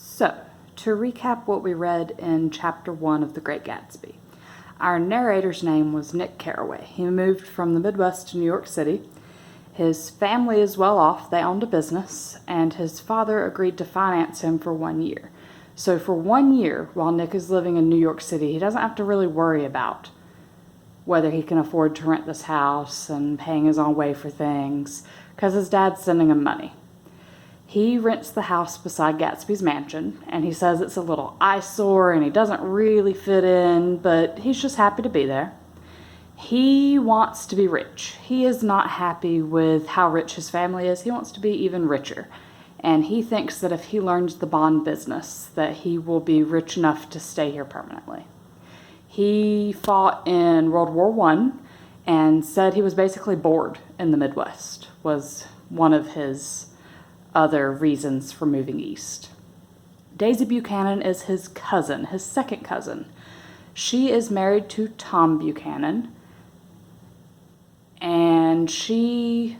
So, to recap what we read in Chapter 1 of The Great Gatsby, our narrator's name was Nick Carraway. He moved from the Midwest to New York City. His family is well off, they owned a business, and his father agreed to finance him for 1 year. So for 1 year, while Nick is living in New York City, he doesn't have to really worry about whether he can afford to rent this house and paying his own way for things, because his dad's sending him money. He rents the house beside Gatsby's mansion, and he says it's a little eyesore and he doesn't really fit in, but he's just happy to be there. He wants to be rich. He is not happy with how rich his family is. He wants to be even richer. And he thinks that if he learns the bond business, that he will be rich enough to stay here permanently. He fought in World War I and said he was basically bored in the Midwest, was one of his other reasons for moving east. Daisy Buchanan is his cousin, his second cousin. She is married to Tom Buchanan, and she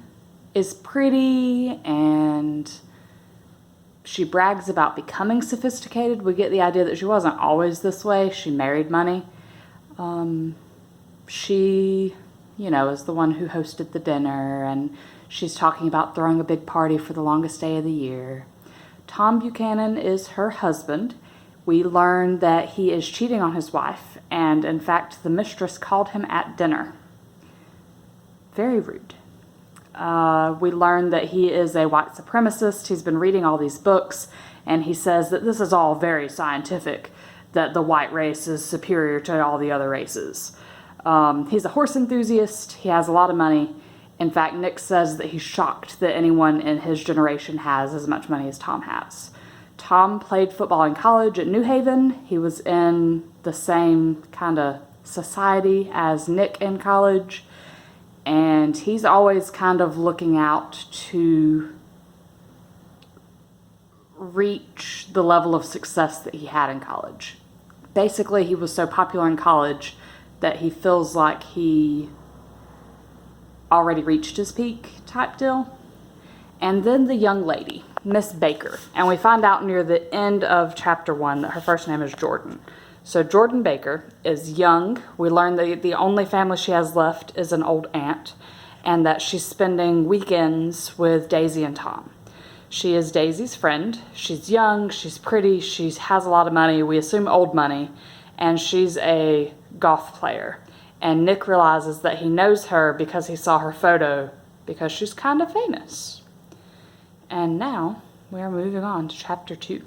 is pretty and she brags about becoming sophisticated. We get the idea that she wasn't always this way. She married money. She, is the one who hosted the dinner, and she's talking about throwing a big party for the longest day of the year. Tom Buchanan is her husband. We learn that he is cheating on his wife, and in fact, the mistress called him at dinner. Very rude. We learn that he is a white supremacist. He's been reading all these books, and he says that this is all very scientific, that the white race is superior to all the other races. He's a horse enthusiast. He has a lot of money. In fact, Nick says that he's shocked that anyone in his generation has as much money as Tom has. Tom played football in college at New Haven. He was in the same kind of society as Nick in college. And he's always kind of looking out to reach the level of success that he had in college. Basically, he was so popular in college that he feels like he already reached his peak type deal. And then the young lady, Miss Baker. And we find out near the end of Chapter 1 that her first name is Jordan. So Jordan Baker is young. We learn that the only family she has left is an old aunt, and that she's spending weekends with Daisy and Tom. She is Daisy's friend. She's young, she's pretty, she has a lot of money, we assume old money, and she's a golf player. And Nick realizes that he knows her because he saw her photo, because she's kind of famous. And now we are moving on to Chapter 2.